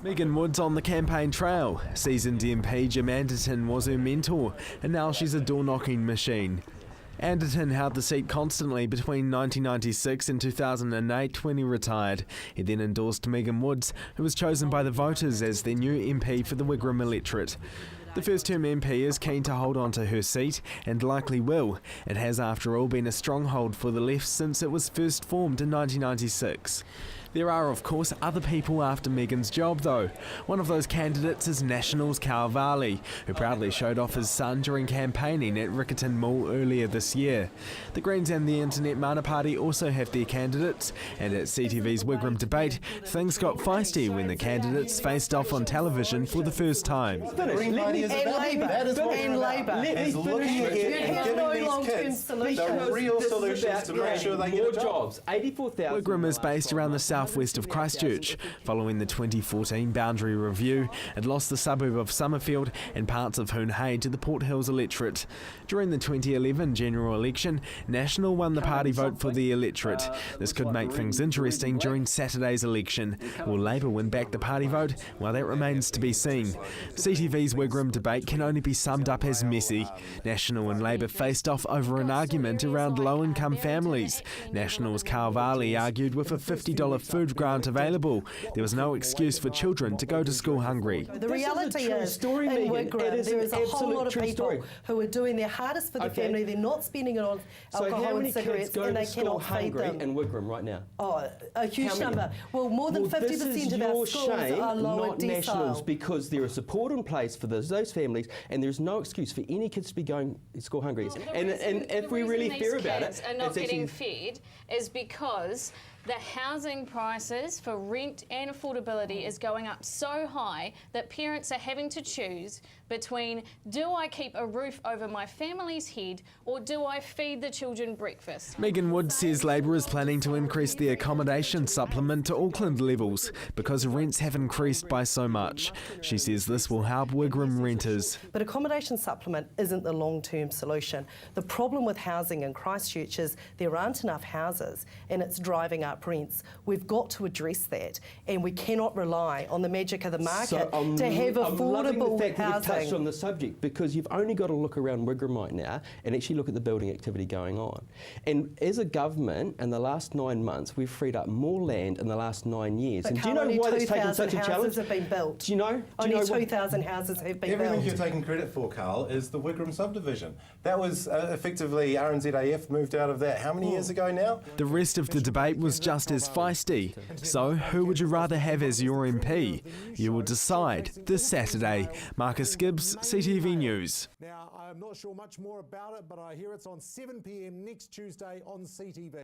Megan Woods on the campaign trail. Seasoned MP Jim Anderton was her mentor, and now she's a door-knocking machine. Anderton held the seat constantly between 1996 and 2008 when he retired. He then endorsed Megan Woods, who was chosen by the voters as their new MP for the Wigram Electorate. The first-term MP is keen to hold on to her seat, and likely will. It has, after all, been a stronghold for the left since it was first formed in 1996. There are, of course, other people after Megan's job, though. One of those candidates is National's Carl Varley, who proudly showed off his son during campaigning at Riccarton Mall earlier this year. The Greens and the Internet Mana Party also have their candidates, and at CTV's Wigram debate, things got feisty when the candidates faced off on television for the first time. And Labour. Is looking ahead and giving these kids the real solutions to make sure they get jobs. 84,000. Wigram is based around the southwest of Christchurch. Following the 2014 boundary review, it lost the suburb of Summerfield and parts of Hoon Hay to the Port Hills electorate. During the 2011 general election, National won the party vote for the electorate. This could make things interesting during Saturday's election. Will Labour win back the party vote? Well, that remains to be seen. CTV's Wigram debate can only be summed up as messy. National and Labour faced off over an argument around low-income families. National's Carl Varley argued with a $50 food grant available, there was no excuse for children to go to school hungry. The reality is, in Wigram, there is a whole lot of people who are doing their hardest for the family. They're not spending it on alcohol and cigarettes, and they cannot feed them. In Wigram right now? Oh, a huge number. Well, more than 50% of our schools are lower decile. Nationals, because there is support in place for those families, and there's no excuse for any kids to be going school hungry. And if we're really fair about it, are not getting fed is because the housing prices for rent and affordability is going up so high that parents are having to choose between, do I keep a roof over my family's head or do I feed the children breakfast? Megan Woods says Labour is planning to increase the accommodation supplement to Auckland levels because rents have increased by so much. She says this will help Wigram renters. But accommodation supplement isn't the long-term solution. The problem with housing in Christchurch is there aren't enough houses and it's driving up rents. We've got to address that, and we cannot rely on the magic of the market to have affordable the fact housing. That you've touched on the subject, because you've only got to look around Wigram right now and actually look at the building activity going on. And as a government, in the last 9 months, we've freed up more land in the last 9 years. But and do you know why that's taken such a challenge? Have been built. Do you know? Only 2,000 houses have been built. Everything you're taking credit for, Carl, is the Wigram subdivision. That was effectively RNZAF moved out of that how many years ago now? The rest of the debate was just as feisty. So, who would you rather have as your MP? You will decide this Saturday. Marcus Gibbs, CTV News. Now, I'm not sure much more about it, but I hear it's on 7 p.m. next Tuesday on CTV.